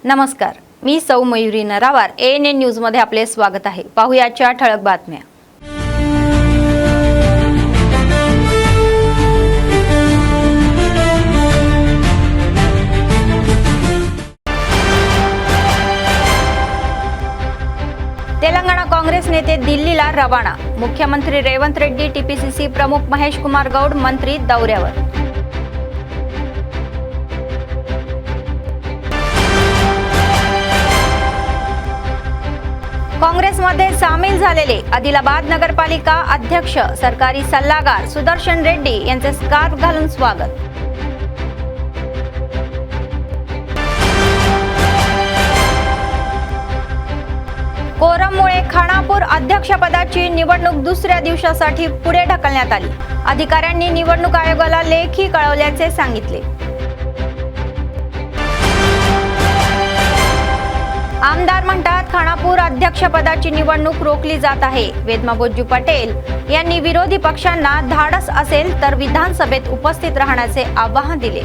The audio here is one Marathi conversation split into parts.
नमस्कार, मी सौ मयुरी नरावार. ANN न्यूज मध्ये आपले स्वागत आहे. पाहूयाच्या ठळक बातम्या. तेलंगणा काँग्रेस नेते दिल्लीला रवाना. मुख्यमंत्री रेवंत रेड्डी, TPCC प्रमुख महेश कुमार गौड मंत्री दौऱ्यावर. काँग्रेसमध्ये सामील झालेले आदिलाबाद नगरपालिका अध्यक्ष सरकारी सल्लागार सुदर्शन रेड्डी यांचे स्कार्फ घालून स्वागत. कोरममुळे खानापूर अध्यक्षपदाची निवडणूक दुसऱ्या दिवसासाठी पुढे ढकलण्यात आली. अधिकाऱ्यांनी निवडणूक आयोगाला लेखी कळवल्याचे सांगितले. आमदार म्हणतात खानापूर अध्यक्षपदाची निवडणूक रोखली जात आहे. वेदमा बोज्जू पटेल यांनी विरोधी पक्षांना धाडस असेल तर विधानसभेत उपस्थित राहण्याचे आवाहन दिले.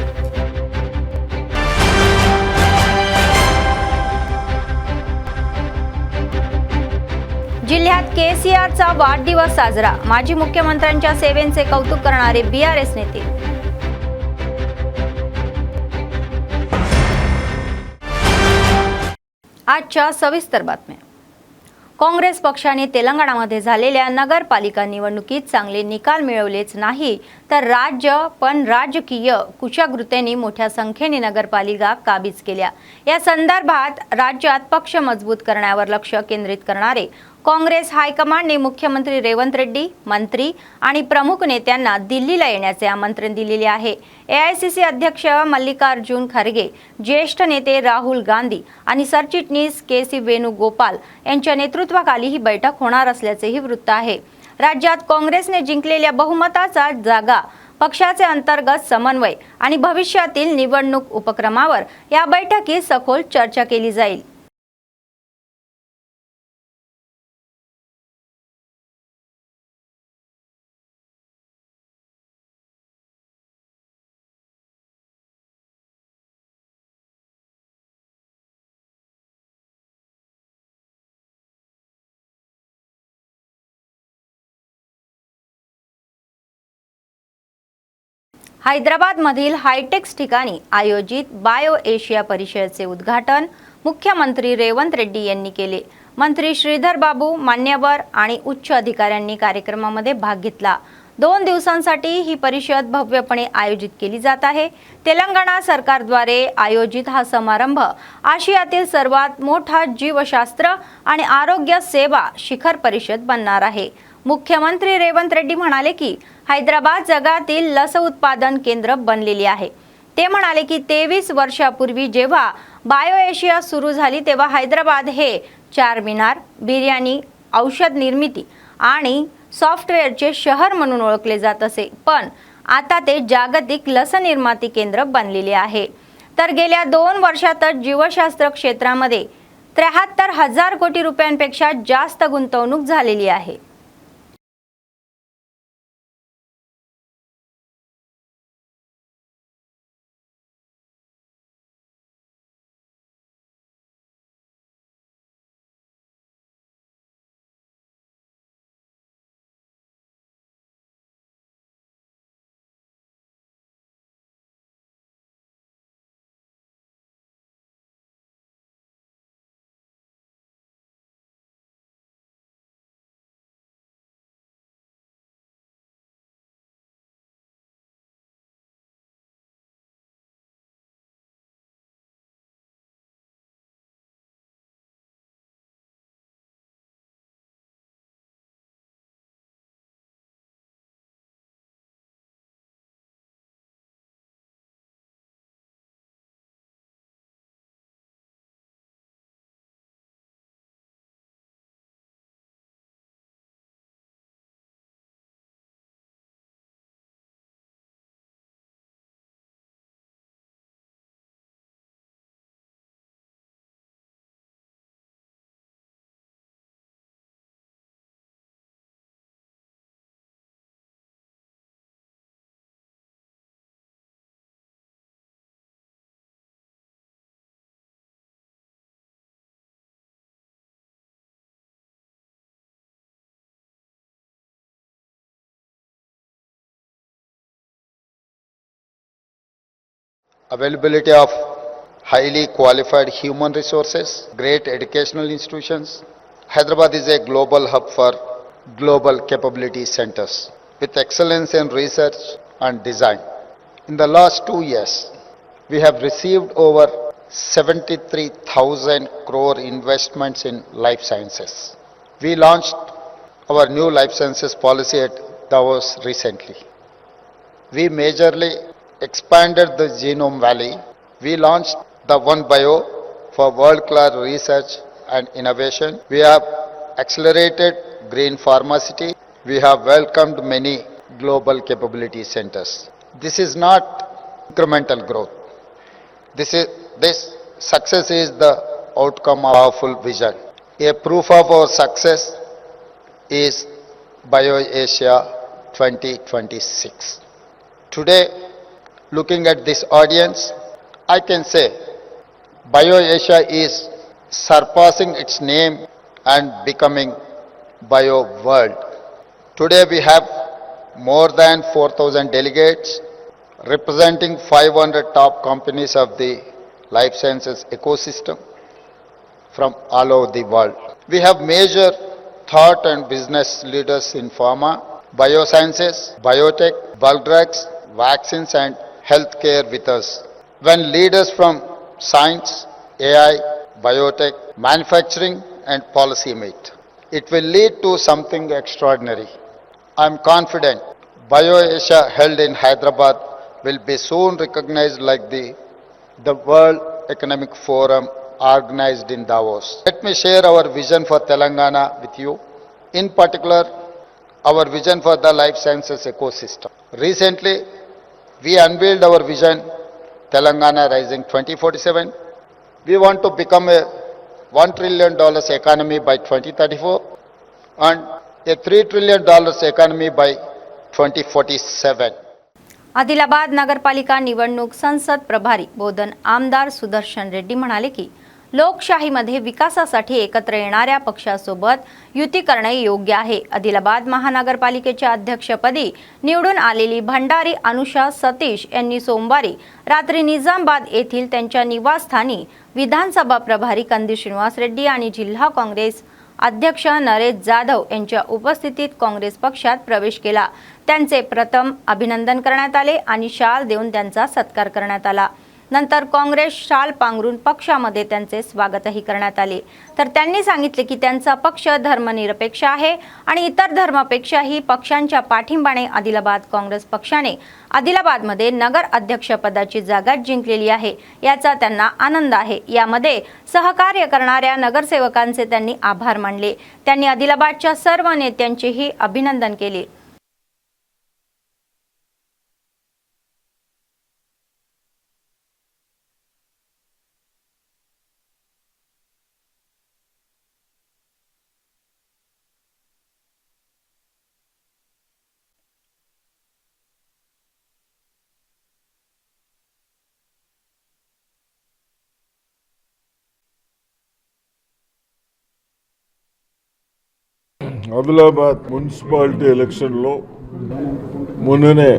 जिल्ह्यात केसीआरचा वाढदिवस साजरा. माजी मुख्यमंत्र्यांच्या सेवेचे कौतुक करणारे BRS नेते. आजच्या सविस्तर बातम्या. काँग्रेस पक्षाने तेलंगणामध्ये झालेल्या नगरपालिका निवडणुकीत चांगले निकाल मिळवलेच नाही तर राजकीय कुशाग्रतेने मोठ्या संख्येने नगरपालिका काबीज केल्या. या संदर्भात राज्यात पक्ष मजबूत करण्यावर लक्ष केंद्रित करणारे काँग्रेस हायकमांडने मुख्यमंत्री रेवंत रेड्डी, मंत्री आणि प्रमुख नेत्यांना दिल्लीला येण्याचे आमंत्रण दिलेले आहे. AICC अध्यक्ष मल्लिकार्जुन खरगे, ज्येष्ठ नेते राहुल गांधी आणि सरचिटणीस KC वेणुगोपाल यांच्या नेतृत्वाखाली ही बैठक होणार असल्याचेही वृत्त आहे. राज्यात काँग्रेसने जिंकलेल्या बहुमताचा जागा, पक्षाचे अंतर्गत समन्वय आणि भविष्यातील निवडणूक उपक्रमावर या बैठकीत सखोल चर्चा केली जाईल. हैदराबादमधील हायटेक्स ठिकाणी आयोजित बायो एशिया परिषदेचे उद्घाटन मुख्यमंत्री रेवंत रेड्डी यांनी केले. मंत्री श्रीधर बाबू, मान्यवर आणि उच्च अधिकाऱ्यांनी कार्यक्रमामध्ये भाग घेतला. 2 दिवसांसाठी ही परिषद भव्यपणे आयोजित केली जात आहे. तेलंगणा सरकारद्वारे आयोजित हा समारंभ आशियातील सर्वात मोठा जीवशास्त्र आणि आरोग्य सेवा शिखर परिषद बनणार आहे. मुख्यमंत्री रेवंत रेड्डी म्हणाले की हैदराबाद जगातील लस उत्पादन केंद्र बनलेले आहे. ते म्हणाले की 23 वर्षापूर्वी जेव्हा बायो एशिया सुरू झाली तेव्हा हैदराबाद हे चारमिनार, बिर्याणी, औषध निर्मिती आणि सॉफ्टवेअरचे शहर म्हणून ओळखले जात असे. पण आता ते जागतिक लस निर्मिती केंद्र बनलेले आहे. तर गेल्या 2 वर्षातच जीवशास्त्र क्षेत्रामध्ये 73,000 कोटी रुपयांपेक्षा जास्त गुंतवणूक झालेली आहे. availability of highly qualified human resources, great educational institutions. Hyderabad is a global hub for global capability centers with excellence in research and design. In the last 2 years, we have received over 73,000 crore investments in life sciences. We launched our new life sciences policy at Davos recently. We majorly expanded the Genome Valley. We launched the One Bio for world-class research and innovation. We have accelerated green pharmacy. We have welcomed many global capability centers. This is not incremental growth. This success is the outcome of our full vision. A proof of our success is BioAsia 2026. Today, looking at this audience, I can say BioAsia is surpassing its name and becoming Bio World. Today we have more than 4,000 delegates representing 500 top companies of the life sciences ecosystem from all over the world. We have major thought and business leaders in pharma, biosciences, biotech, bulk drugs, vaccines and healthcare with us. When leaders from science, AI, biotech, manufacturing and policy meet, it will lead to something extraordinary. I am confident BioAsia held in Hyderabad will be soon recognized like the World Economic Forum organized in Davos. Let me share our vision for Telangana with you. In particular, our vision for the life sciences ecosystem. Recently, we unveiled our vision, Telangana Rising 2047. We want to become a $1 trillion economy by 2034 and a $3 trillion economy by 2047. Adilabad नगरपालिका निवडणूक संसद प्रभारी बोधन आमदार सुदर्शन रेड्डी म्हणाले की लोकशाहीमध्ये विकासासाठी एकत्र येणाऱ्या पक्षासोबत युती करणे योग्य आहे. आदिलाबाद महानगरपालिकेच्या अध्यक्षपदी निवडून आलेली भंडारी अनुषा सतीश यांनी सोमवारी रात्री निजामाबाद येथील त्यांच्या निवासस्थानी विधानसभा प्रभारी कंदी श्रीनिवास रेड्डी आणि जिल्हा काँग्रेस अध्यक्ष नरेश जाधव यांच्या उपस्थितीत काँग्रेस पक्षात प्रवेश केला. त्यांचे प्रथम अभिनंदन करण्यात आले आणि शाल देऊन त्यांचा सत्कार करण्यात आला. नंतर काँग्रेस शाल पांघरून पक्षामध्ये त्यांचे स्वागतही करण्यात आले. तर त्यांनी सांगितले की त्यांचा पक्ष धर्मनिरपेक्ष आहे आणि इतर धर्मापेक्षाही पक्षांच्या पाठिंबाने आदिलाबाद काँग्रेस पक्षाने आदिलाबादमध्ये नगर अध्यक्षपदाची जागा जिंकलेली आहे, याचा त्यांना आनंद आहे. यामध्ये सहकार्य करणाऱ्या नगरसेवकांचे त्यांनी आभार मानले. त्यांनी आदिलाबादच्या सर्व नेत्यांचेही अभिनंदन केले. ఆదిలాబాద్ మున్సిపాలిటీ ఎలక్షన్లో మొన్ననే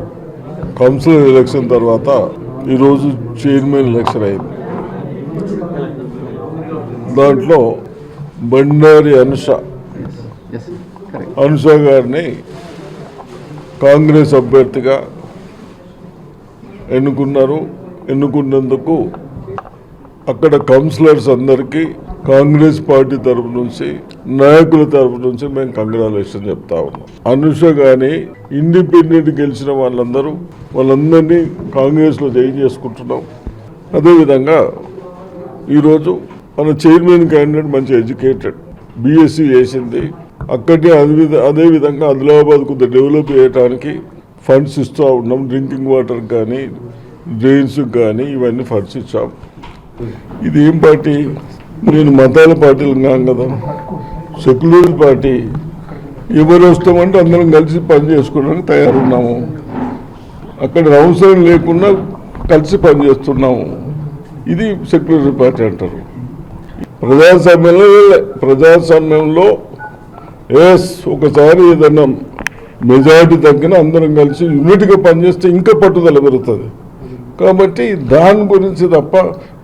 కౌన్సిలర్ ఎలక్షన్ తర్వాత ఈరోజు చైర్మన్ ఎలక్షన్ అయింది. దాంట్లో బండారి అనుష గారిని కాంగ్రెస్ అభ్యర్థిగా ఎన్నుకున్నందుకు అక్కడ కౌన్సిలర్స్ అందరికీ కాంగ్రెస్ పార్టీ తరపు నుంచి నాయకుల తరపు నుంచి మేము కంగ్రాచులేషన్ చెప్తా ఉన్నాం. అనుష కానీ ఇండిపెండెంట్ గెలిచిన వాళ్ళందరినీ కాంగ్రెస్లో జాయిన్ చేసుకుంటున్నాం. అదేవిధంగా ఈరోజు మన చైర్మన్ క్యాండిడేట్ మంచి ఎడ్యుకేటెడ్, బీఎస్సీ చేసింది. అక్కడే అదేవిధంగా ఆదిలాబాద్ కొద్దిగా డెవలప్ చేయడానికి ఫండ్స్ ఇస్తూ ఉన్నాం. డ్రింకింగ్ వాటర్ కానీ డ్రైన్స్ కానీ ఇవన్నీ ఫండ్స్ ఇచ్చాం. ఇది ఏం పార్టీ? నేను మతాల పార్టీలు కాం కదా, సెక్యులర్ పార్టీ. ఎవరు వస్తామంటే అందరం కలిసి పని చేసుకోవడానికి తయారున్నాము. అక్కడ అవసరం లేకుండా కలిసి పనిచేస్తున్నాము. ఇది సెక్యులర్ పార్టీ అంటారు. ప్రజాస్వామ్యంలో ఒకసారి ఏదన్నా మెజారిటీ తగ్గిన అందరం కలిసి యూనిట్గా పనిచేస్తే ఇంకా పట్టుదల పెరుగుతుంది. కాబట్టి దాని గురించి తప్ప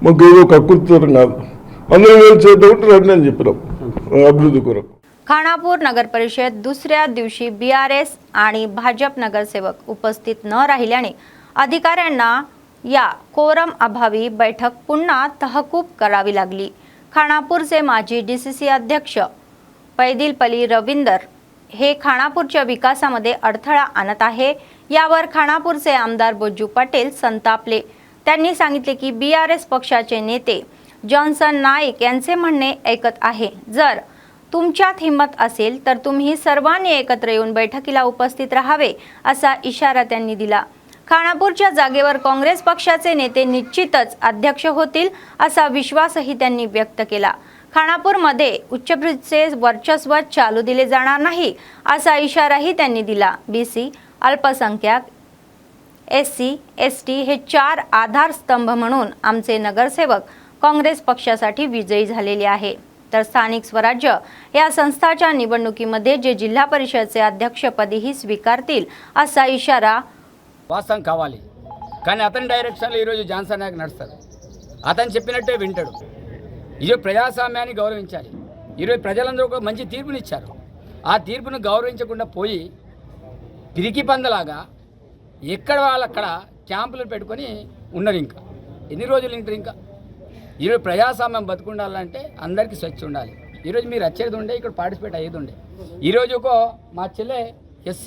మాకు ఏదో కకృతం కాదు. అందరూ చేద్దామంటే రండి అని చెప్పినాం అభివృద్ధి కొరకు. खानापूर नगर परिषद दुसऱ्या दिवशी BRS आणि भाजप नगरसेवक उपस्थित न राहिल्याने अधिकाऱ्यांना या कोरम अभावी बैठक पुन्हा तहकूब करावी लागली. खानापूरचे माजी DCC अध्यक्ष पैदिलपली रविंदर हे खानापूरच्या विकासामध्ये अडथळा आणत आहे. यावर खानापूरचे आमदार बोज्जू पटेल संतापले. त्यांनी सांगितले की BRS पक्षाचे नेते जॉन्सन नाईक यांचे म्हणणे ऐकत आहे. जर तुमच्यात हिंमत असेल तर तुम्ही सर्वांनी एकत्र येऊन बैठकीला उपस्थित राहावे असा इशारा त्यांनी दिला. खानापूरच्या जागेवर काँग्रेस पक्षाचे नेते निश्चितच अध्यक्ष होतील असा विश्वासही त्यांनी व्यक्त केला. खानापूरमध्ये उच्चभ्रूचे वर्चस्व चालू दिले जाणार नाही असा इशाराही त्यांनी दिला. BC, अल्पसंख्याक, SC, ST हे 4 आधारस्तंभ म्हणून आमचे नगरसेवक काँग्रेस पक्षासाठी विजयी झालेले आहे. तर स्थानिक स्वराज्य या संस्थाच्या निवडणुकीमध्ये जे जिल्हा परिषदचे अध्यक्षपदीही स्वीकारतील असा इशारा వాస్తవం కావాలి. కానీ అతని డైరెక్షన్లో ఈరోజు జాన్సన్ నాయక్ నడుస్తారు. అతను చెప్పినట్టే వింటాడు. ఈరోజు ప్రజాస్వామ్యాన్ని గౌరవించాలి. ఈరోజు ప్రజలందరూ ఒక మంచి తీర్పునిచ్చారు. ఆ తీర్పును గౌరవించకుండా పోయి పిరికి పందలాగా ఎక్కడ వాళ్ళక్కడ క్యాంపులు పెట్టుకొని ఉన్నారు. ఇంకా ఎన్ని రోజులు ఉంటారు? ఇంకా ఈరోజు ప్రజాస్వామ్యం బతుకుండాలంటే అందరికీ స్వచ్ఛ ఉండాలి. ఈరోజు మీరు వచ్చేది ఉండే, ఇక్కడ పార్టిసిపేట్ అయ్యేది ఉండే. ఈరోజు మా చెల్లె SC,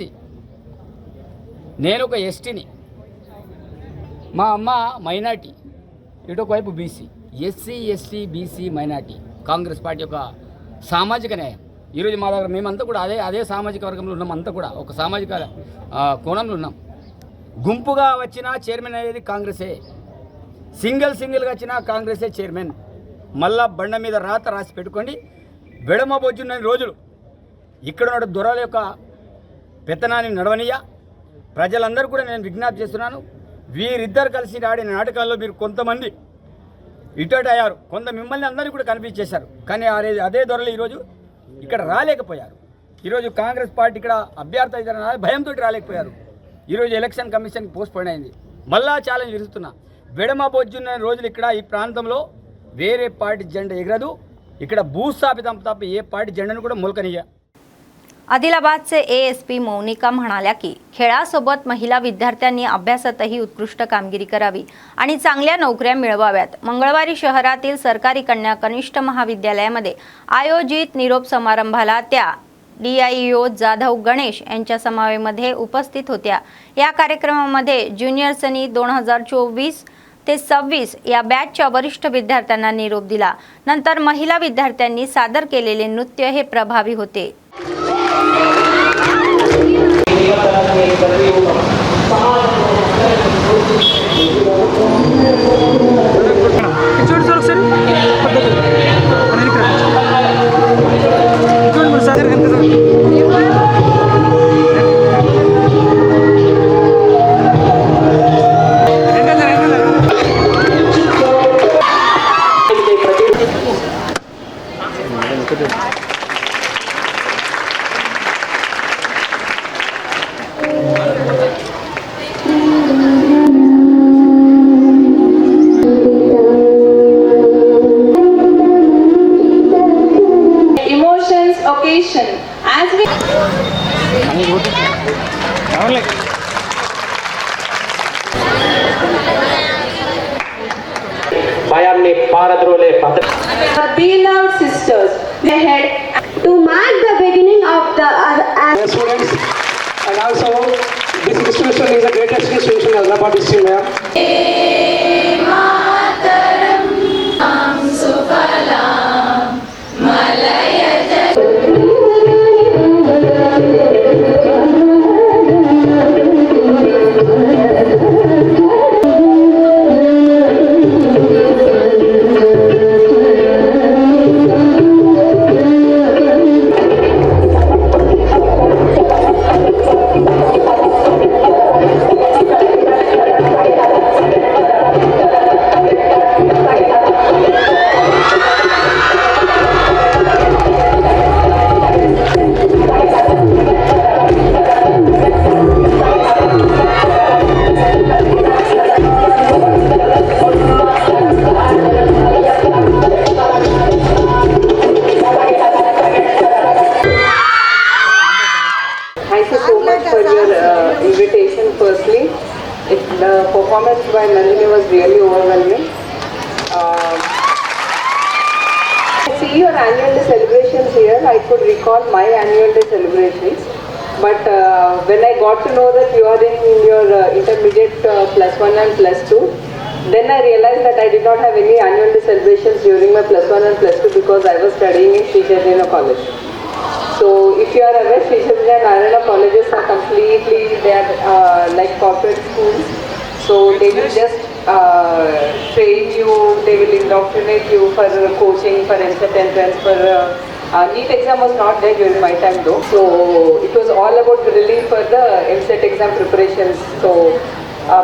నేను ఒక STని, మా అమ్మ మైనార్టీ, ఇటు ఒకవైపు BC. SC, ST, BC, minority Congress party యొక్క సామాజిక న్యాయం. ఈరోజు మా దగ్గర మేమంతా కూడా అదే సామాజిక వర్గంలో ఉన్నాం. అంతా కూడా ఒక సామాజిక కోణంలో ఉన్నాం. గుంపుగా వచ్చిన చైర్మన్ అయ్యేది కాంగ్రెసే, సింగిల్గా వచ్చిన కాంగ్రెసే చైర్మన్. మళ్ళా బండ మీద రాసి పెట్టుకోండి. వెడమ బొజ్జున్న రోజులు ఇక్కడ ఉన్న దొరల యొక్క పెత్తనాన్ని నడవనీయ. ప్రజలందరూ కూడా నేను విజ్ఞప్తి చేస్తున్నాను. వీరిద్దరు కలిసి ఆడిన నాటకాల్లో మీరు కొంతమంది ఇటు అయ్యారు, కొంత మిమ్మల్ని అందరినీ కూడా కనిపించేశారు. కానీ అదే దొరలు ఈరోజు ఇక్కడ రాలేకపోయారు. ఈరోజు కాంగ్రెస్ పార్టీ ఇక్కడ అభ్యర్థి అవుతారని భయంతో రాలేకపోయారు. ఈరోజు ఎలక్షన్ కమిషన్కి పోస్ట్పోన్ అయింది. మళ్ళా ఛాలెంజ్ విరుస్తున్నా. వెడమ బొజ్జున్న రోజులు ఇక్కడ ఈ ప్రాంతంలో వేరే పార్టీ జెండా ఎగరదు. ఇక్కడ భూస్థాపితం తప్ప ఏ పార్టీ జెండాను కూడా మొలకనియ. आदिलाबादचे ASP मौनिका म्हणाल्या की खेळासोबत महिला विद्यार्थ्यांनी अभ्यासातही उत्कृष्ट कामगिरी करावी आणि चांगल्या नोकऱ्या मिळवाव्यात. मंगळवारी शहरातील सरकारी कन्या कनिष्ठ महाविद्यालयामध्ये आयोजित निरोप समारंभाला त्या DIO जाधव गणेश यांच्या समावेमध्ये उपस्थित होत्या. या कार्यक्रमामध्ये ज्युनियर्सनी 2024 ते 26 या बॅचच्या वरिष्ठ विद्यार्थ्यांना निरोप दिला. नंतर महिला विद्यार्थ्यांनी सादर केलेले नृत्य हे प्रभावी होते. Occasion as we Bayamni Paradrole beloved sisters, they had to mark the beginning of the students, and also this institution is the greatest institution in Hyderabad district, ma'am. could recall my annual day celebrations. But when I got to know that you are in your intermediate +1 and +2, then I realized that I did not have any annual day celebrations during my +1 and +2 because I was studying in Sri Chaitanya College. So if you are aware, Sri Chaitanya and Narayana colleges are completely, they are like corporate schools. So they will just train you, they will indoctrinate you for coaching, for MCET entrance, for NEET exam was not there during my time though. So it was all about drilling for the MCET exam preparations. So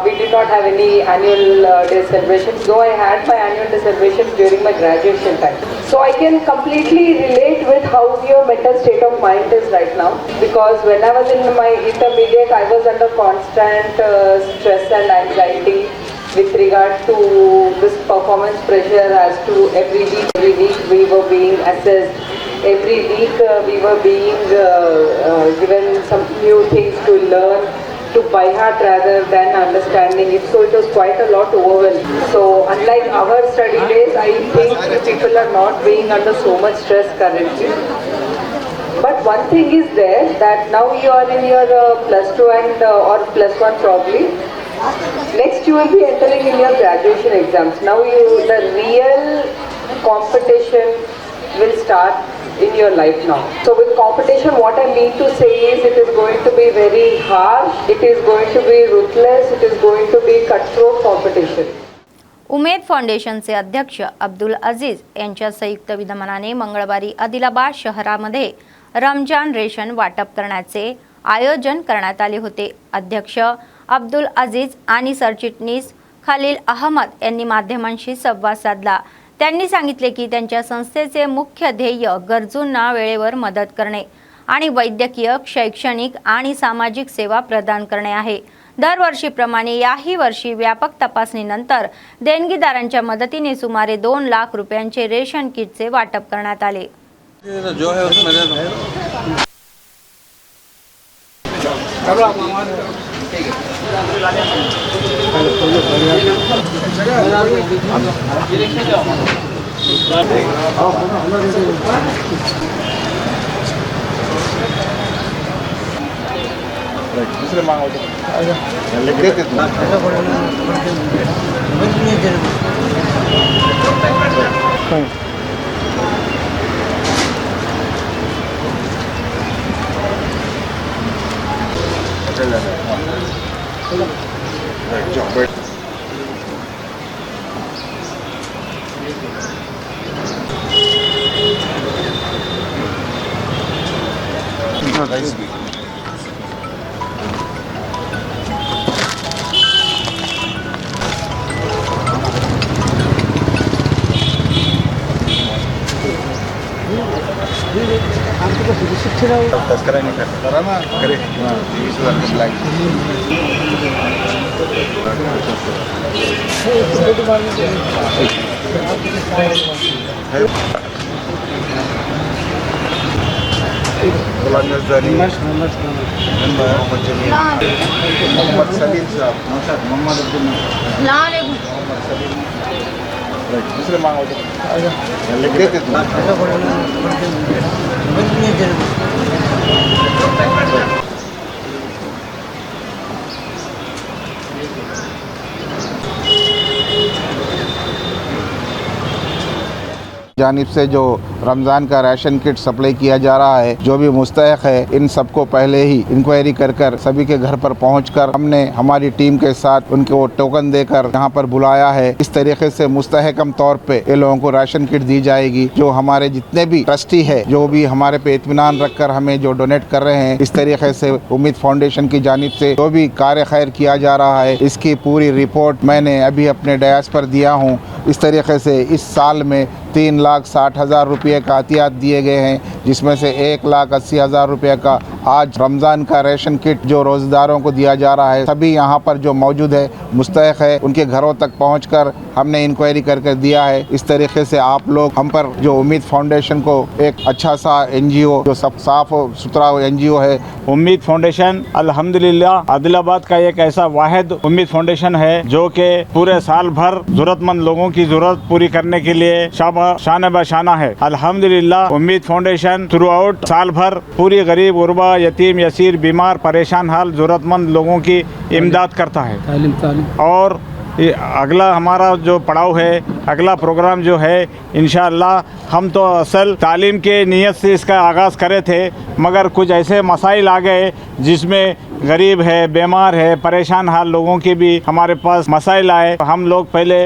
we did not have any annual day celebrations, though I had my annual day celebrations during my graduation time. So I can completely relate with how your mental state of mind is right now, because when I was in my intermediate, I was under constant stress and anxiety with regard to this performance pressure as to every week we were being assessed, every week we were being given some new things to learn, to by heart rather than understanding it. So it was quite a lot overwhelming. So unlike our study days, I think people are not being under so much stress currently. But one thing is there, that now you are in your +2 and or +1 probably. Next you will be entering in your graduation exams. Now the real competition will start in your life now. So with competition, what I mean to say is it is going to be very harsh, it is going to be ruthless, it is going to be cutthroat competition. उमेद फाउंडेशनचे अध्यक्ष अब्दुल अजीज यांच्या संयुक्त विद्यमानाने मंगळवारी आदिलाबाद शहरामध्ये रमजान रेशन वाटप करण्याचे आयोजन करण्यात आले होते. अध्यक्ष अब्दुल अजीज आणि सरचिटणीस खलील अहमद यांनी माध्यमांशी संवाद साधला. त्यांनी सांगितले की त्यांच्या संस्थेचे मुख्य ध्येय गरजूंना वेळेवर मदत करणे आणि वैद्यकीय, शैक्षणिक आणि सामाजिक सेवा प्रदान करणे आहे. दरवर्षीप्रमाणे याही वर्षी व्यापक तपासणीनंतर देणगीदारांच्या मदतीने सुमारे 2 लाख रुपयांचे रेशन किटचे वाटप करण्यात आले. जानिब से जो रमज़ान का राशन किट सप्लाई किया जा रहा है, जो भी मुस्तहक है इन सबको पहले ही इंक्वायरी कर सभी के घर पर पहुंचकर हमने हमारी टीम के साथ उनको टोकन देकर यहाँ पर बुलाया है। इस तरीके से मुस्तहकम तौर पे ये लोगों को राशन किट दी जाएगी। जो हमारे जितने भी ट्रस्टी है, जो भी हमारे पे इत्मीनान रखकर हमें जो डोनेट कर रहे हैं, इस तरीके से उम्मीद फाउंडेशन की जानिब से जो भी कार्य खैर किया जा रहा है, इसकी पूरी रिपोर्ट मैंने अभी अपने डयास पर दिया हूँ। इस तरीके से इस साल में 3,60,000 रुपये का अतियात दिए गए हैं, जिसमें से 1,80,000 रुपये का आज रमज़ान का राशन किट जो रोज़ेदारों को दिया जा रहा है। सभी यहाँ पर जो मौजूद है, मुस्तहक है, उनके घरों तक पहुँचकर हमने इंक्वायरी करके दिया है। इस तरीके से आप लोग हम पर जो उम्मीद फाउंडेशन को एक अच्छा सा NGO, जो सब साफ सुथरा NGO है, उम्मीद फाउंडेशन अल्हम्दुलिल्लाह आदिलाबाद का एक ऐसा वाहिद उम्मीद फाउंडेशन है जो कि पूरे साल भर ज़रूरतमंद लोगों की ज़रूरत पूरी करने के लिए शाम शान बशाना है। अल्हम्दुलिल्लाह उम्मीद फाउंडेशन थ्रू आउट साल भर पूरी गरीब गुरबा यतीम यसीर बीमार परेशान हाल ज़रूरतमंद लोगों की इमदाद करता है। और ये अगला हमारा जो पड़ाव है, अगला प्रोग्राम जो है, इंशाअल्लाह हम तो असल तालीम के नियत से इसका आगाज़ करे थे, मगर कुछ ऐसे मसाइल आ गए जिसमें गरीब है, बीमार है, परेशान हाल लोगों के भी हमारे पास मसाइल आए। हम लोग पहले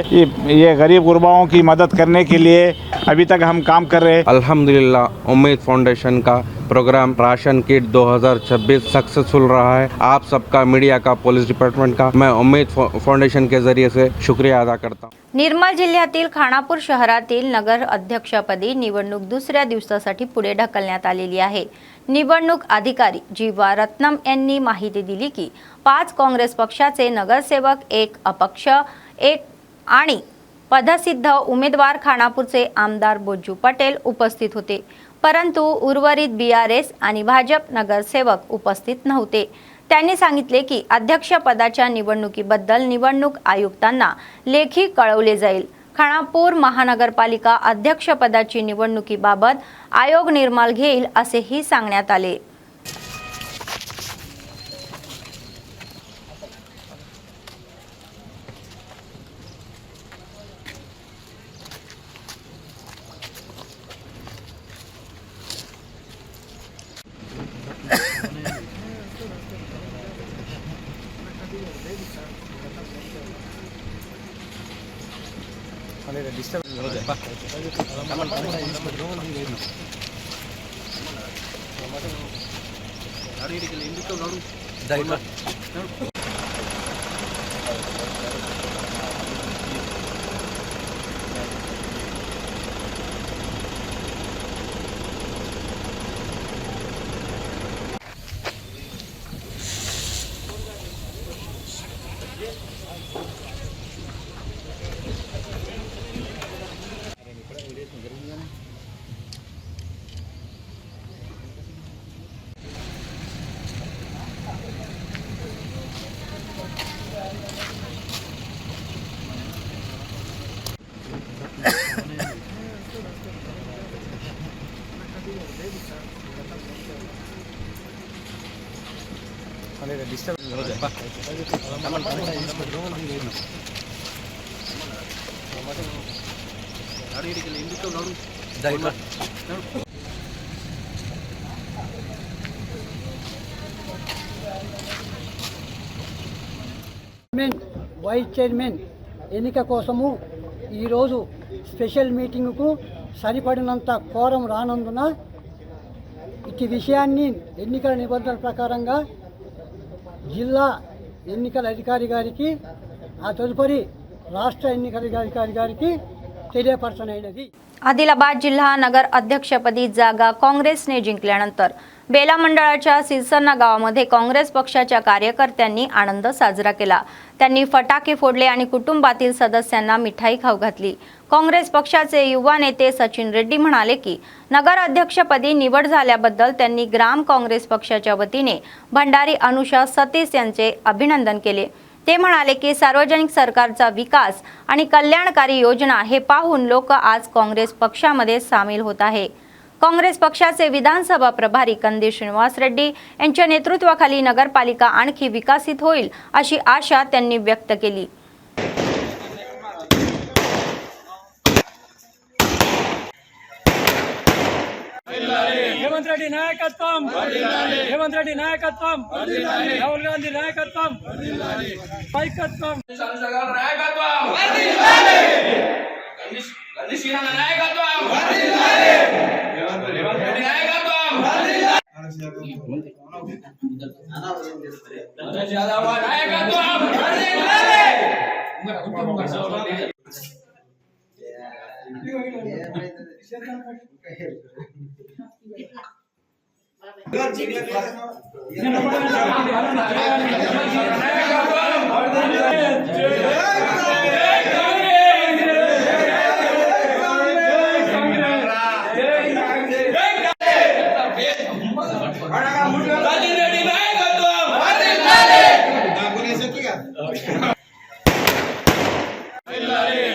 ये गरीब गुरबाओं की मदद करने के लिए अभी तक हम काम कर रहे हैं। अल्हम्दुलिल्लाह उम्मीद फाउंडेशन का प्रोग्राम राशन किट 2026 सक्सेसफुल रहा है। आप सबका, मीडिया का, पुलिस डिपार्टमेंट का मैं उम्मीद फाउंडेशन के जरिए से शुक्रिया अदा करता हूँ। निर्मल जिल्ह्यातील खानापूर शहरातील नगर अध्यक्षपदी निवडणूक दुसऱ्या दिवसासाठी पुढे ढकलण्यात आलेली आहे। निवडणूक अधिकारी जीवा रत्नम यांनी माहिती दिली की 5 काँग्रेस पक्षाचे नगरसेवक, 1 अपक्ष, 1 आणि पदसिद्ध उमेदवार खानापूरचे आमदार बोज्जू पटेल उपस्थित होते, परंतु उर्वरित BRS आणि भाजप नगरसेवक उपस्थित नव्हते। त्यांनी सांगितले की अध्यक्षपदाच्या निवडणुकीबद्दल निवडणूक आयुक्तांना लेखी कळवले जाईल। खानापूर महानगरपालिका अध्यक्षपदाची निवडणुकीबाबत आयोग निर्णय घेईल असेही सांगण्यात आले। వైస్ చైర్మన్ ఎన్నిక కోసము ఈరోజు స్పెషల్ మీటింగుకు సరిపడినంత కోరం రానందున ఇట్టి విషయాన్ని ఎన్నికల నిబంధనల ప్రకారంగా జిల్లా ఎన్నికల అధికారి గారికి ఆ తదుపరి రాష్ట్ర ఎన్నికల అధికారి గారికి తెలియపరచనైనది। आदिलाबाद जिल्हा नगर अध्यक्षपदी जागा काँग्रेसने जिंकल्यानंतर बेला मंडळाच्या सिरसन्ना गावामध्ये काँग्रेस पक्षाच्या कार्यकर्त्यांनी आनंद साजरा केला। त्यांनी फटाके फोडले आणि कुटुंबातील सदस्यांना मिठाई खाऊ घातली। काँग्रेस पक्षाचे युवा नेते सचिन रेड्डी म्हणाले की नगर अध्यक्षपदी निवड झाल्याबद्दल त्यांनी ग्राम काँग्रेस पक्षाच्या वतीने भंडारी अनुषा सतीश यांचे अभिनंदन केले। ते म्हणाले की सार्वजनिक सरकारचा विकास आणि कल्याणकारी योजना हे पाहून लोक आज काँग्रेस पक्षामध्ये सामील होत आहे। काँग्रेस पक्षाचे विधानसभा प्रभारी कंदी श्रीनिवास रेड्डी यांच्या नेतृत्वाखाली नगरपालिका आणखी विकसित होईल अशी आशा त्यांनी व्यक्त केली। రేవంత్ రెడ్డి నాయకత్వం రేవంత్ రెడ్డి నాయకత్వం రాహుల్ గాంధీ నాయకత్వం నాయకత్వం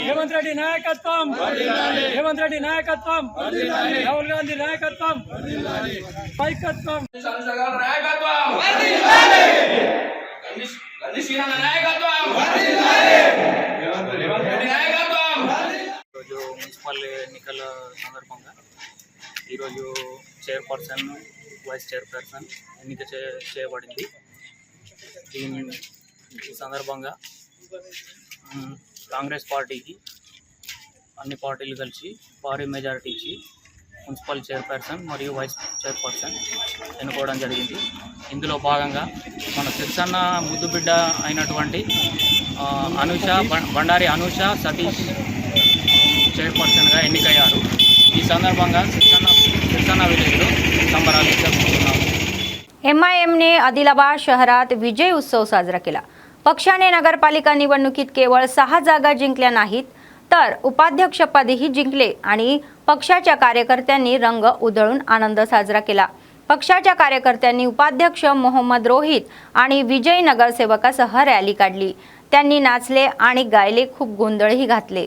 రేవంత్ రెడ్డి నాయకత్వం నాయకత్వం రేవంత్ రెడ్డి నాయకత్వం రాహుల్ గాంధీ నాయకత్వం ఐకత్వం ఈరోజు మున్సిపల్ ఎన్నికల సందర్భంగా ఈరోజు చైర్పర్సన్ వైస్ చైర్పర్సన్ ఎన్నిక చేయబడింది. ఈ సందర్భంగా కాంగ్రెస్ పార్టీకి అన్ని పార్టీలు కలిసి భారీ మెజారిటీ ఇచ్చి మున్సిపల్ చైర్పర్సన్ మరియు వైస్ చైర్పర్సన్ ఎన్నుకోవడం జరిగింది. ఇందులో భాగంగా మన సిరిసన్న ముద్దుబిడ్డ అయినటువంటి బండారి అనూష సతీష్ చైర్పర్సన్గా ఎన్నికయ్యారు. ఈ సందర్భంగా सिरसाना विलेजలో संबराలు జరుపుకుంటున్నాము. MIMने आदिलाबाद शहरात विजय उत्सव साजरा केला. पक्षाने नगरपालिका निवडणुकीत केवळ 6 जागा जिंकल्या नाहीत तर उपाध्यक्षपदही जिंकले आणि पक्षाच्या कार्यकर्त्यांनी रंग उधळून आनंद साजरा केला. पक्षाच्या कार्यकर्त्यांनी उपाध्यक्ष मोहम्मद रोहित आणि विजय नगरसेवकासह रॅली काढली. त्यांनी नाचले आणि गायले, खूप गोंधळही घातले.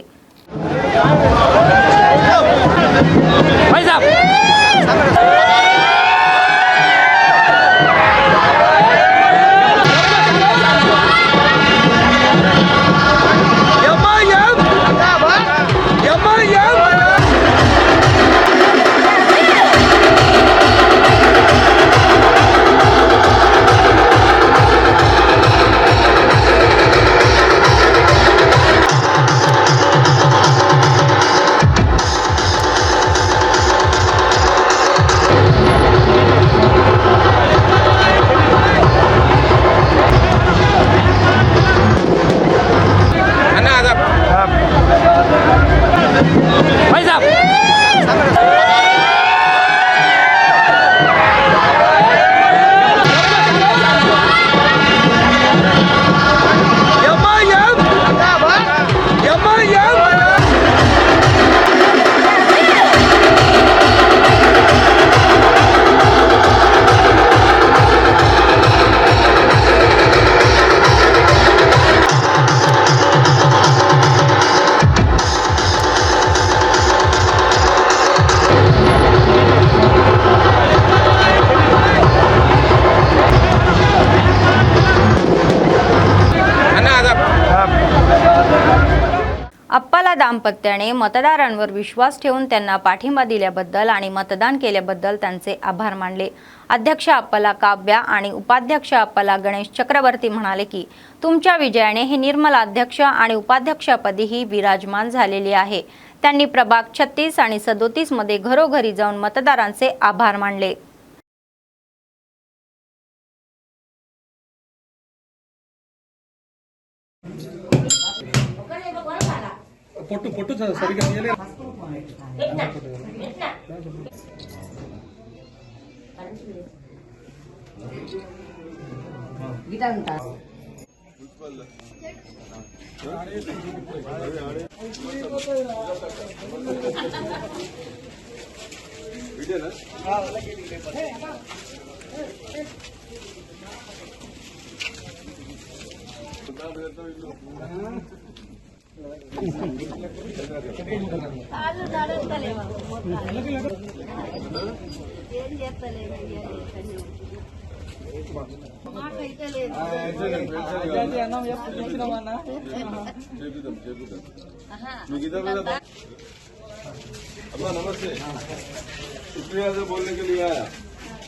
अप्पाला दाम्पत्याने मतदारांवर विश्वास ठेवून त्यांना पाठिंबा दिल्याबद्दल आणि मतदान केल्याबद्दल त्यांचे आभार मानले. अध्यक्ष अप्पाला काव्या आणि उपाध्यक्ष अप्पाला गणेश चक्रवर्ती म्हणाले की तुमच्या विजयाने हे निर्मल अध्यक्ष आणि उपाध्यक्षपदीही विराजमान झालेले आहे. त्यांनी प्रभाग 36 आणि 37 मध्ये घरोघरी जाऊन मतदारांचे आभार मानले. పొట్టు పొట్టు సరిగా తీయలేదు. नमस्ते, शुक्रिया से बोलने के लिए आया.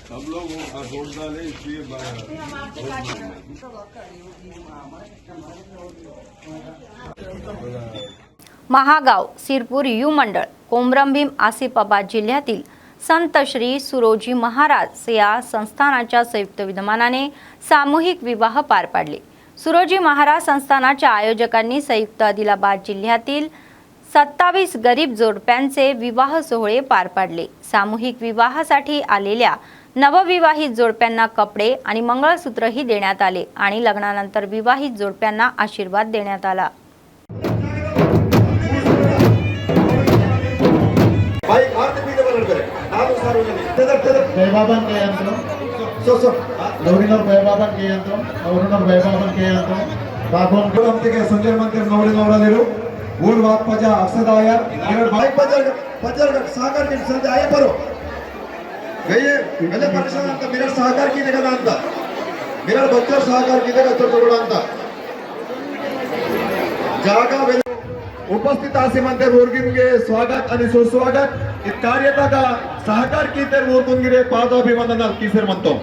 हम लोग वोट डाले इसलिए महागाव सिरपूर यू मंडळ कोमरंभीम आसिफाबाद जिल्ह्यातील संत श्री सुरोजी महाराज या संस्थानाच्या संयुक्त विद्यमानाने सामूहिक विवाह पार पाडले. सुरोजी महाराज संस्थानाच्या आयोजकांनी संयुक्त आदिलाबाद जिल्ह्यातील 27 गरीब जोडप्यांचे विवाह सोहळे पार पाडले. सामूहिक विवाहासाठी आलेल्या नवविवाहित जोडप्यांना कपडे आणि मंगळसूत्रही देण्यात आले आणि लग्नानंतर विवाहित जोडप्यांना आशीर्वाद देण्यात आला. ಸಂಜೆ ಮಂದಿರ ನೋಡಿ ನೋಡಲಿರು ಊರ್ವಾತ್ ಪಜ ಅಕ್ಷದಾಯ ಬಾಯಿ ಪಜರ್ ಸಹಕಾರ ಸಂತೆ ಆಯ ಬರೋ गए परेशान ಅಂತ मेरा सहकार की देगा ಅಂತ मेरा बच्चा सहकार की देगा तोड़ ಅಂತ जागा उपस्थित आसेमंतर ಊರ್ಗಿಂಗೆ स्वागत आणि सुस्वागत इस कार्यता सहकार की तर ಊರ್ಗುಂಗಿರೆ ಪಾದಾಭಿವಂದನ ಕಿಸರ್ ಮಂತೋ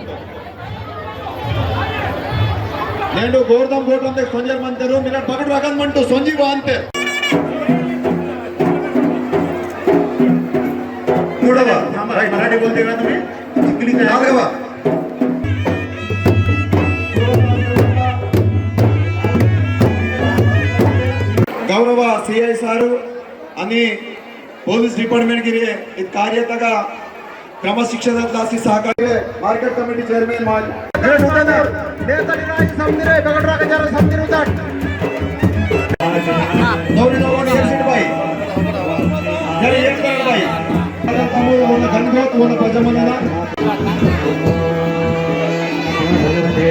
నేను గోర్దం బోట్ అంతే సంజయ్ మంతరు మీరు పగడు రకం మంటూ సంజీవ అంతే మూడవ మరాఠీ बोलते का तुम्ही इंग्लिश नागवा गौरव सीआई सारू आणि पोलीस डिपार्टमेंट गिरे इत कार्यता क्रमशिक्षणातला सहकार्य मार्केट कमिटी चेअरमॅन माल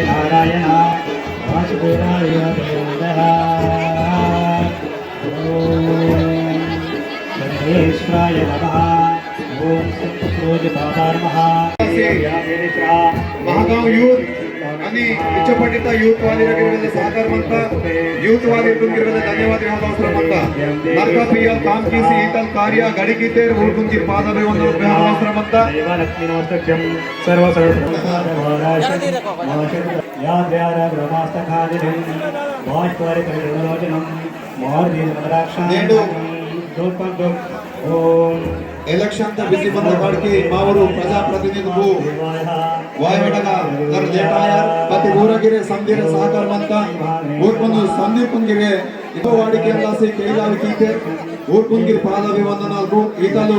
नारायण वासुदेवाय गणेश्वराय नमः ओम सत्रोजपादाय नमः महागाव यूथ आणि इच्छपट्टित यूथ वालीरगिरवले सहकार म्हणता यूथ वालीरगिरवले धन्यवाद ಹೇಳೋದವಸರ म्हणता ನರ್ಕಪಿಯ ಕಾಮ್ ಕಿಸಿ ಈತಲ್ ಕಾರ್ಯ ಗಡಿಕಿತೆ ಊರ್ಗುಂಜಿ ಪಾದಾಭಿವಂದನ ಹೇಳೋದವಸರ म्हणता ದೇವಲಕ್ಷ್ಮೀ ನಮಸ್ತಭ್ಯಂ ಸರ್ವ ಯಾದ್ಯಾರ ಬ್ರಹ್ಮಾಸ್ತಖಾದಿನಂ ವಾಚ್ವಾರಿ ಕೈಲೋಚನಂ ಮಾರ್ದೀನ ಮದರಾಕ್ಷಾಂ ದೋಪಂ ಓಂ इलेक्शन तर बिझी बंद काढकी मावरू प्रजाप्रतिनिधी वायवडगा तर लेटाया पति ಊರಗಿರೆ ಸಂದಿರೆ ಸಹಕಾರ ಮಂತ ಊರ್ಕೊಂಡು ಸಂದೀಪಂಗಿರೆ ಇದು ವಾಡಿಕೆ ಅಲ್ಲಸಿ ಕೈಲಾವಿ ಕೀತೆ ಊರ್ಕೊಂಗಿರೆ ಪಾದಾಭಿವಂದನಗೂ ಈತಲು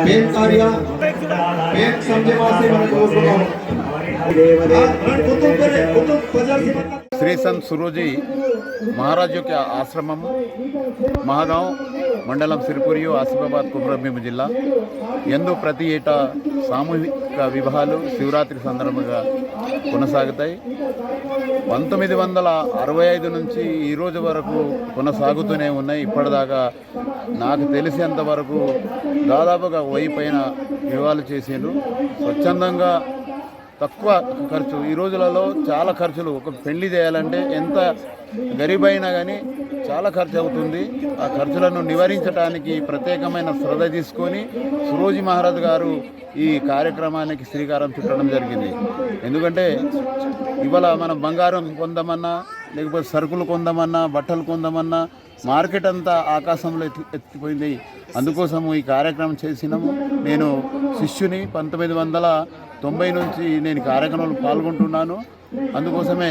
ಬೇನ್ ಕಾರ್ಯ ಬೇನ್ ಸಂಜಯವಾಸಿ మనకు ఊర్ಕೊಂಡು श्री संत सुरोजी महाराजों के आश्रमम महागांव మండలం సిరిపురియు ఆసిఫాబాద్ కుమ్రంభీం జిల్లా ఎందు ప్రతి ఏటా సామూహిక వివాహాలు శివరాత్రి సందర్భంగా కొనసాగుతాయి 1965 నుంచి ఈ రోజు వరకు కొనసాగుతూనే ఉన్నాయి. ఇప్పటిదాకా నాకు తెలిసేంత వరకు దాదాపుగా 1000 పైన వివాహాలు చేసిండ్రు. స్వచ్ఛందంగా తక్కువ ఖర్చు, ఈ రోజులలో చాలా ఖర్చులు. ఒక పెళ్లి చేయాలంటే ఎంత గరీబ్ అయినా కానీ చాలా ఖర్చు అవుతుంది. ఆ ఖర్చులను నివారించడానికి ప్రత్యేకమైన శ్రద్ధ తీసుకొని సురోజీ మహారాజ్ గారు ఈ కార్యక్రమానికి శ్రీకారం చుట్టడం జరిగింది. ఎందుకంటే ఇవాళ మనం బంగారం కొందామన్నా, లేకపోతే సరుకులు కొందామన్నా, బట్టలు కొందామన్నా మార్కెట్ అంతా ఆకాశంలో ఎత్తిపోయింది. అందుకోసము ఈ కార్యక్రమం చేసినాము. నేను శిష్యుని 1990 నుంచి నేను కార్యక్రమంలో పాల్గొంటున్నాను. అందుకోసమే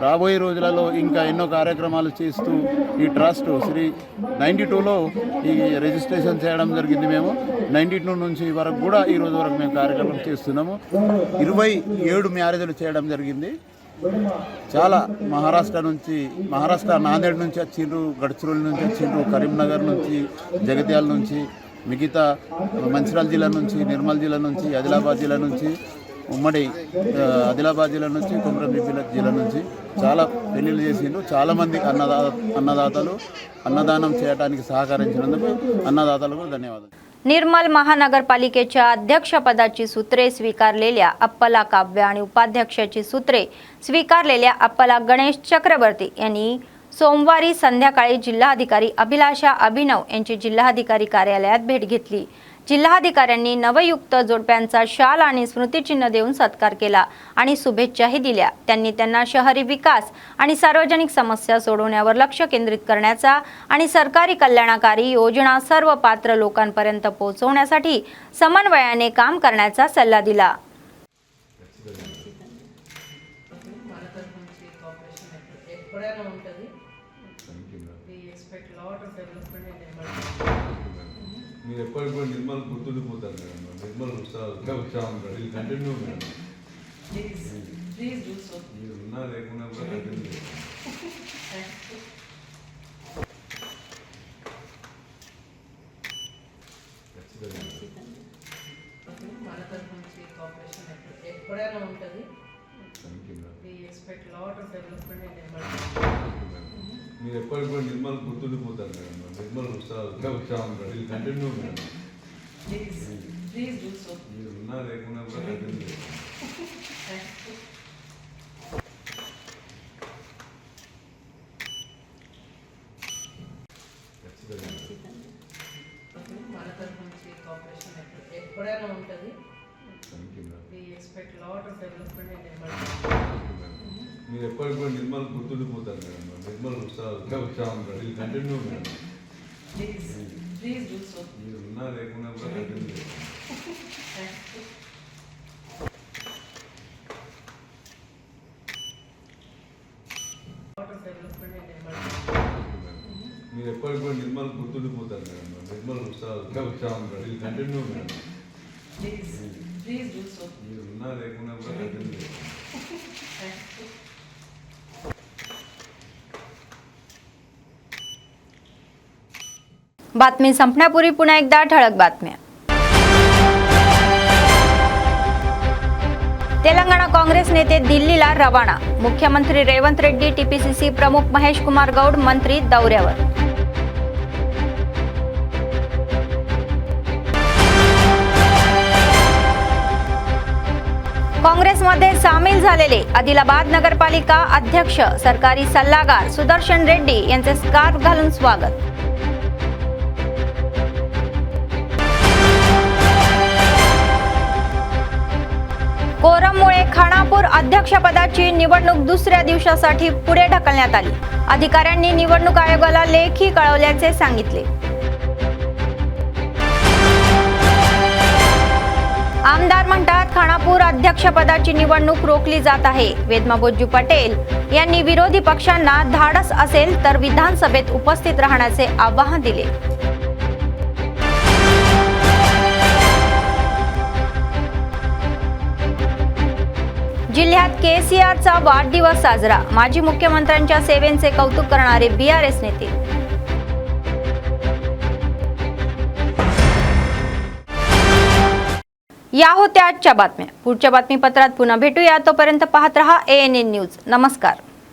రాబోయే రోజులలో ఇంకా ఎన్నో కార్యక్రమాలు చేస్తూ ఈ ట్రస్ట్ 92లో ఈ రిజిస్ట్రేషన్ చేయడం జరిగింది. మేము 92 నుంచి వరకు కూడా ఈ రోజు వరకు మేము కార్యక్రమం చేస్తున్నాము. 27 మ్యారేజ్లు చేయడం జరిగింది. చాలా మహారాష్ట్ర నాందేడ్ నుంచి వచ్చిండ్రు, గడ్చిరోలి నుంచి వచ్చిండ్రు, కరీంనగర్ నుంచి, జగిత్యాల నుంచి, మిగతా మంచిర్యాల జిల్లా నుంచి, నిర్మల్ జిల్లా నుంచి, ఆదిలాబాద్ జిల్లా నుంచి, ఉమ్మడి ఆదిలాబాద్ జిల్లా నుంచి, కుమ్రంభీం జిల్లా నుంచి చాలా పెళ్లిళ్ళు చేసిండ్రు. చాలామంది అన్నదాతలు अन्नदान చేయడానికి సహకరించినందుకు अन्नदात्याలకు ధన్యవాదాలు. निर्मल महानगरपालिकेच्या अध्यक्षपदाची सूत्रे स्वीकारलेल्या अप्पला काव्य आणि उपाध्यक्षाची सूत्रे स्वीकारलेल्या अप्पला गणेश चक्रवर्ती यांनी सोमवारी संध्याकाळी जिल्हाधिकारी अभिलाषा अभिनव यांची जिल्हाधिकारी कार्यालयात भेट घेतली. जिल्हाधिकाऱ्यांनी नवयुक्त जोडप्यांचा शाल आणि स्मृतिचिन्ह देऊन सत्कार केला आणि शुभेच्छाही दिल्या. त्यांनी त्यांना शहरी विकास आणि सार्वजनिक समस्या सोडवण्यावर लक्ष केंद्रित करण्याचा आणि सरकारी कल्याणकारी योजना सर्व पात्र लोकांपर्यंत पोहोचवण्यासाठी समन्वयाने काम करण्याचा सल्ला दिला. మీరు ఎప్పటికీ నిర్మల్ గుర్తుండిపోతారు మేడం. నిర్మల్ ఉత్సాహం కంటిన్యూ మేడం. మీరు ఉన్నా లేకున్నా కూడా కంటిన్యూ. మన తరఫు నుంచి కోఆపరేషన్ ఎప్పుడైనా ఉంటుంది. We expect lot of development in Nirmal. మీరు ఎప్పటికి కూడా నిర్మల్ గుర్తుండిపోతారు మేడం. నిర్మల్ ఉత్సాహం వీళ్ళు కంటిన్యూ మేడం. మీరు ఉన్నా లేకున్నా కూడా కంటిన్యూ. మన తరఫు నుంచి కోఆపరేషన్ ఎప్పుడైనా ఉంటుంది. We expect lot of development in Nirmal. మీరు ఎప్పటికి కూడా నిర్మల్ గుర్తుండిపోతారు మేడం. నిర్మల్ ఉత్సాహం వీళ్ళు continue madam. Please do so. మీరు ఉన్నా లేకున్నా కూడా continue. Lot of development in Nirmal. మీరు ఎప్పటికి కూడా నిర్మల్ గుర్తుండిపోతారు మేడం. నిర్మల్ ఉత్సాహం వీళ్ళు continue madam. Please do so. మీరు ఉన్నా లేకున్నా కూడా కంటిన్యూ. बातमी संपण्यापूर्वी पुन्हा एकदा ठळक बातम्या. तेलंगणा काँग्रेस नेते दिल्लीला रवाना. मुख्यमंत्री रेवंत रेड्डी, टीपीसीसी प्रमुख महेश कुमार गौड मंत्री दौऱ्यावर. काँग्रेसमध्ये सामील झालेले आदिलाबाद नगरपालिका अध्यक्ष सरकारी सल्लागार सुदर्शन रेड्डी यांचे स्कार्फ घालून स्वागत. कोरममुळे खानापूर अध्यक्षपदाची निवडणूक दुसऱ्या दिवसासाठी पुढे ढकलण्यात आली. अधिकाऱ्यांनी निवडणूक आयोगाला लेखी कळवल्याचे सांगितले. आमदार म्हणतात खानापूर अध्यक्षपदाची निवडणूक रोखली जात आहे. वेदमाबोज्जू पटेल यांनी विरोधी पक्षांना धाडस असेल तर विधानसभेत उपस्थित राहण्याचे आवाहन दिले. जिल्ह्यात केसीआरचा वाढदिवस साजरा. माजी मुख्यमंत्र्यांच्या सेवेचे कौतुक करणारे बीआरएस नेते. या होत्या आजच्या बातम्या. पुढच्या बातमीपत्रात पुन्हा भेटूया. तोपर्यंत पाहत रहा ANN न्यूज. नमस्कार.